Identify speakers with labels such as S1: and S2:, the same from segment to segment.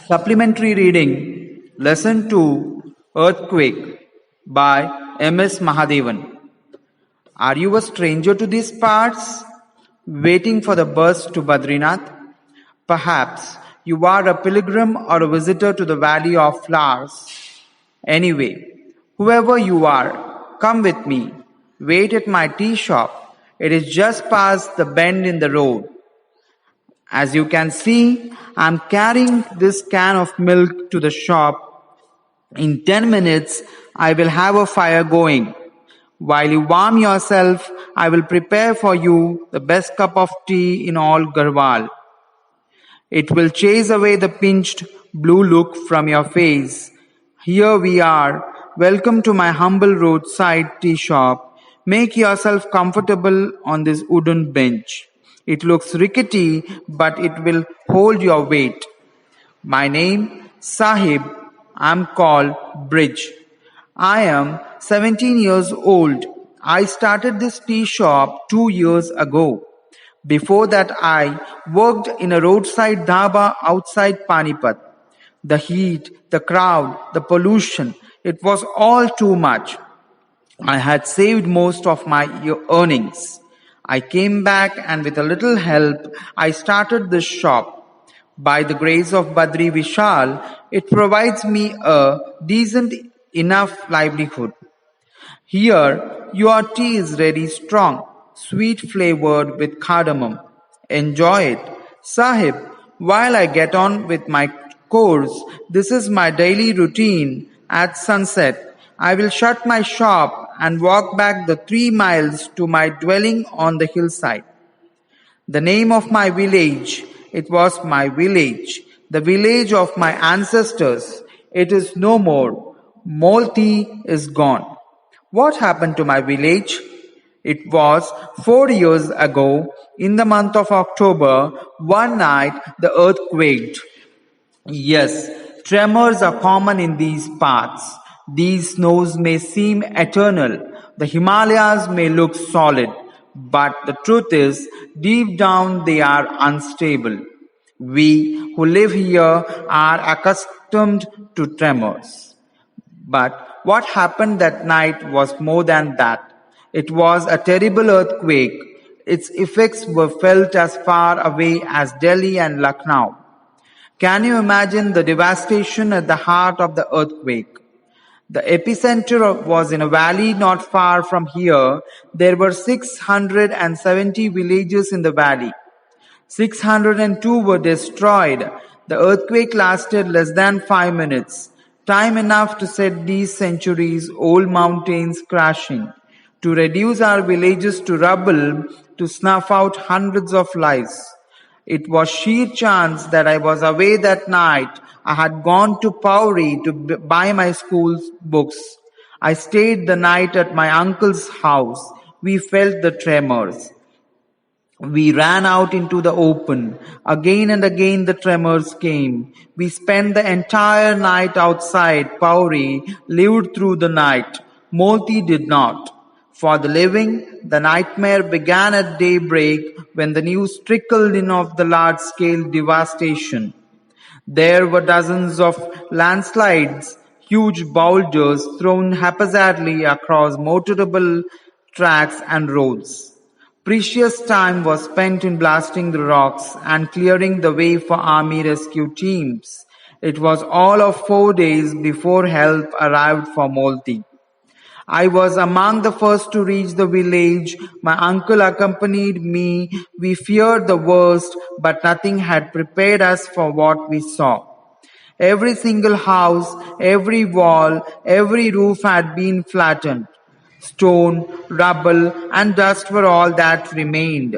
S1: Supplementary reading Lesson 2 Earthquake by M.S. Mahadevan. Are you a stranger to these parts, waiting for the bus to Badrinath? Perhaps you are a pilgrim or a visitor to the Valley of Flowers. Anyway, whoever you are, come with me. Wait at my tea shop. It is just past the bend in the road. As you can see, I'm carrying this can of milk to the shop. In 10 minutes, I will have a fire going. While you warm yourself, I will prepare for you the best cup of tea in all Garhwal. It will chase away the pinched blue look from your face. Here we are. Welcome to my humble roadside tea shop. Make yourself comfortable on this wooden bench. It looks rickety, but it will hold your weight. My name, Sahib. I'm called Bridge. I am 17 years old. I started this tea shop 2 years ago. Before that, I worked in a roadside dhaba outside Panipat. The heat, the crowd, the pollution, it was all too much. I had saved most of my earnings. I came back and with a little help, I started this shop. By the grace of Badri Vishal, it provides me a decent enough livelihood. Here, your tea is very strong, sweet flavored with cardamom. Enjoy it. Sahib, while I get on with my course, this is my daily routine. At sunset, I will shut my shop and walk back the 3 miles to my dwelling on the hillside. The name of my village, it was my village, the village of my ancestors. It is no more. Molti is gone. What happened to my village? It was 4 years ago, in the month of October, one night the earth quaked. Yes, tremors are common in these parts. These snows may seem eternal. The Himalayas may look solid. But the truth is, deep down they are unstable. We who live here are accustomed to tremors. But what happened that night was more than that. It was a terrible earthquake. Its effects were felt as far away as Delhi and Lucknow. Can you imagine the devastation at the heart of the earthquake? The epicenter was in a valley not far from here. There were 670 villages in the valley. 602 were destroyed. The earthquake lasted less than 5 minutes, time enough to set these centuries-old mountains crashing, to reduce our villages to rubble, to snuff out hundreds of lives. It was sheer chance that I was away that night. I had gone to Pauri to buy my school's books. I stayed the night at my uncle's house. We felt the tremors. We ran out into the open. Again and again the tremors came. We spent the entire night outside. Pauri lived through the night. Molti did not. For the living, the nightmare began at daybreak when the news trickled in of the large-scale devastation. There were dozens of landslides, huge boulders thrown haphazardly across motorable tracks and roads. Precious time was spent in blasting the rocks and clearing the way for army rescue teams. It was all of 4 days before help arrived for Molti. I was among the first to reach the village. My uncle accompanied me. We feared the worst, but nothing had prepared us for what we saw. Every single house, every wall, every roof had been flattened. Stone, rubble, and dust were all that remained.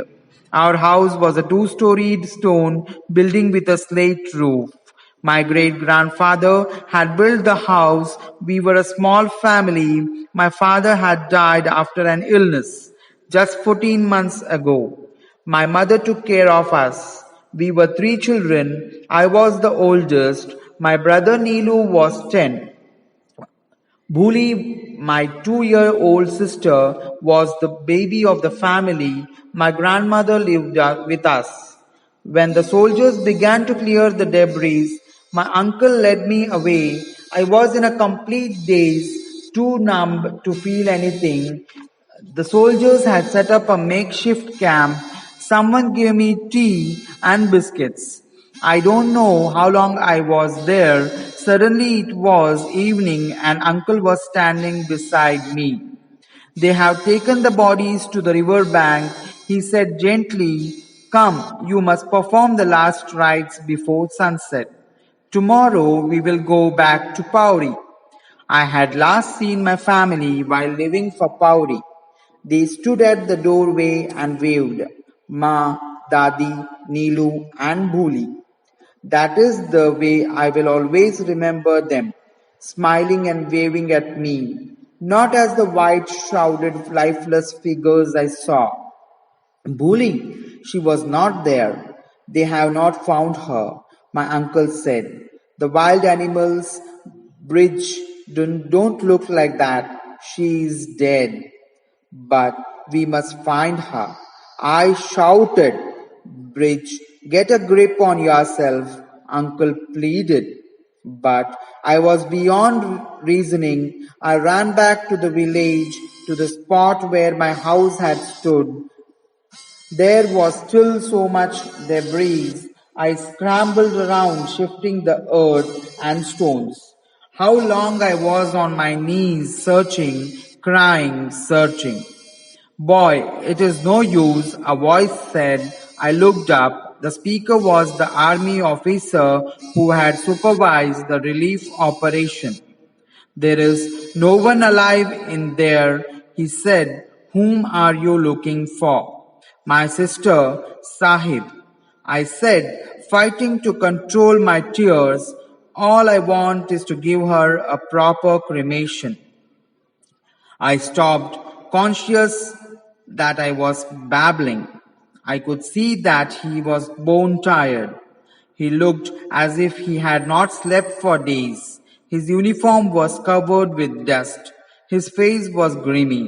S1: Our house was a 2-storied stone building with a slate roof. My great-grandfather had built the house. We were a small family. My father had died after an illness just 14 months ago. My mother took care of us. We were 3 children. I was the oldest. My brother Neelu was 10. Bhuli, my 2-year-old sister, was the baby of the family. My grandmother lived with us. When the soldiers began to clear the debris, My uncle led me away. I was in a complete daze, too numb to feel anything. The soldiers had set up a makeshift camp. Someone gave me tea and biscuits. I don't know how long I was there. Suddenly it was evening and uncle was standing beside me. They have taken the bodies to the river bank. He said gently, "Come, you must perform the last rites before sunset. Tomorrow we will go back to Pauri." I had last seen my family while leaving for Pauri. They stood at the doorway and waved. Ma, Dadi, Neelu, and Bhuli. That is the way I will always remember them, smiling and waving at me, not as the white shrouded lifeless figures I saw. Bhuli, she was not there. They have not found her, my uncle said. The wild animals, Bridge, don't look like that. She is dead. But we must find her. I shouted. Bridge, get a grip on yourself, uncle pleaded. But I was beyond reasoning. I ran back to the village, to the spot where my house had stood. There was still so much debris. I scrambled around, shifting the earth and stones. How long I was on my knees, searching, crying, searching. "Boy, it is no use," a voice said. I looked up. The speaker was the army officer who had supervised the relief operation. "There is no one alive in there," he said. "Whom are you looking for?" "My sister, Sahib," I said, fighting to control my tears. "All I want is to give her a proper cremation." I stopped, conscious that I was babbling. I could see that he was bone tired. He looked as if he had not slept for days. His uniform was covered with dust. His face was grimy,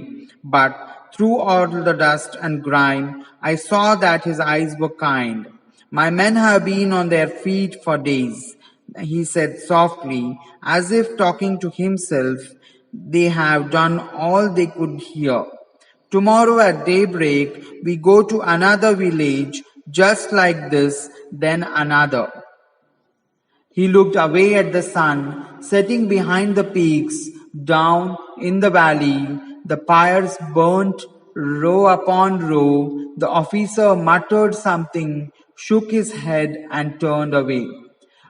S1: but through all the dust and grime, I saw that his eyes were kind. "My men have been on their feet for days," he said softly, as if talking to himself. "They have done all they could here. Tomorrow at daybreak we go to another village just like this, then another." He looked away at the sun, setting behind the peaks. Down in the valley, the pyres burnt row upon row. The officer muttered something, shook his head, and turned away.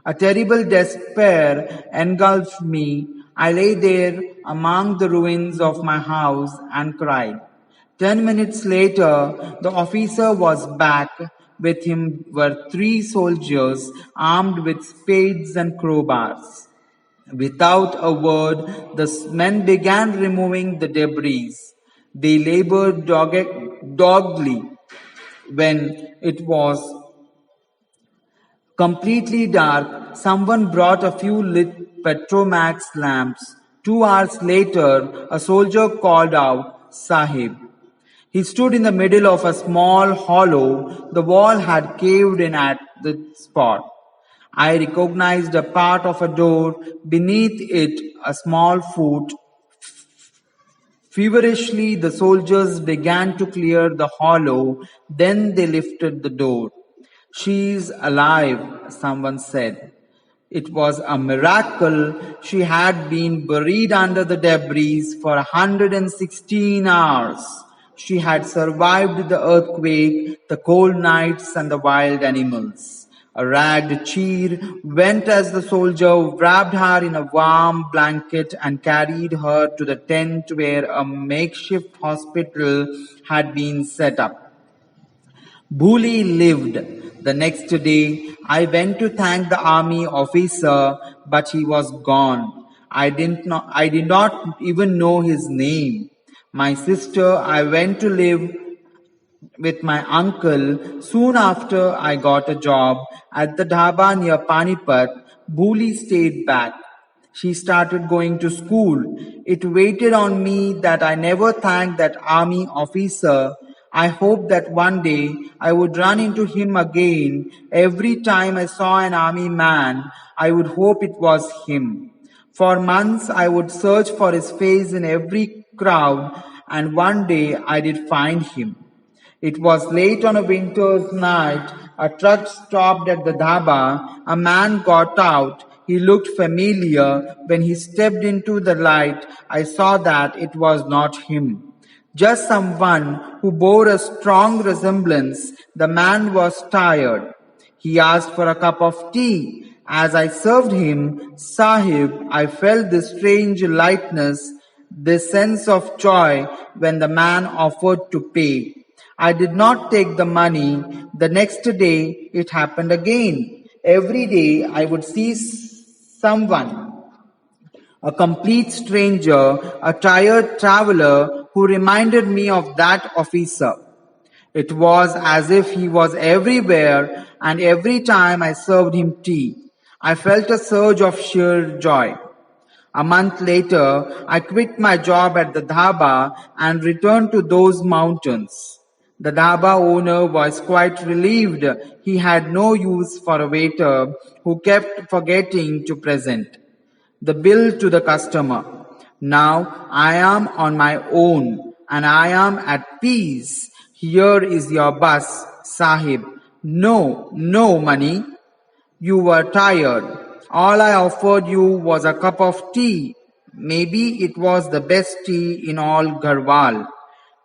S1: A terrible despair engulfed me. I lay there among the ruins of my house and cried. 10 minutes later, the officer was back. With him were 3 soldiers armed with spades and crowbars. Without a word, the men began removing the debris. They labored doggedly. When it was completely dark, someone brought a few lit Petromax lamps. 2 hours later, a soldier called out, "Sahib." He stood in the middle of a small hollow. The wall had caved in at the spot. I recognized a part of a door. Beneath it, a small foot. Feverishly, the soldiers began to clear the hollow. Then they lifted the door. "She's alive," someone said. It was a miracle. She had been buried under the debris for 116 hours. She had survived the earthquake, the cold nights, and the wild animals. A ragged cheer went as the soldier wrapped her in a warm blanket and carried her to the tent where a makeshift hospital had been set up. Bhuli lived. The next day, I went to thank the army officer, but he was gone. I did not even know his name. My sister, I went to live with my uncle. Soon after, I got a job at the dhaba near Panipat. Bhuli stayed back. She started going to school. It waited on me that I never thanked that army officer. I hoped that one day I would run into him again. Every time I saw an army man, I would hope it was him. For months I would search for his face in every crowd, and one day I did find him. It was late on a winter's night. A truck stopped at the dhaba. A man got out. He looked familiar. When he stepped into the light, I saw that it was not him. Just someone who bore a strong resemblance. The man was tired. He asked for a cup of tea. As I served him, Sahib, I felt this strange lightness, this sense of joy when the man offered to pay. I did not take the money. The next day it happened again. Every day I would see someone, a complete stranger, a tired traveler who reminded me of that officer. It was as if he was everywhere, and every time I served him tea, I felt a surge of sheer joy. A month later, I quit my job at the dhaba and returned to those mountains. The dhaba owner was quite relieved. He had no use for a waiter who kept forgetting to present the bill to the customer. Now I am on my own and I am at peace. Here is your bus, Sahib. No, no money. You were tired. All I offered you was a cup of tea. Maybe it was the best tea in all Garhwal.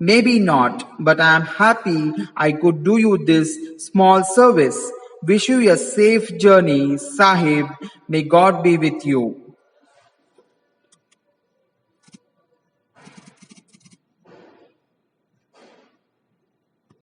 S1: Maybe not, but I am happy I could do you this small service. Wish you a safe journey, Sahib. May God be with you.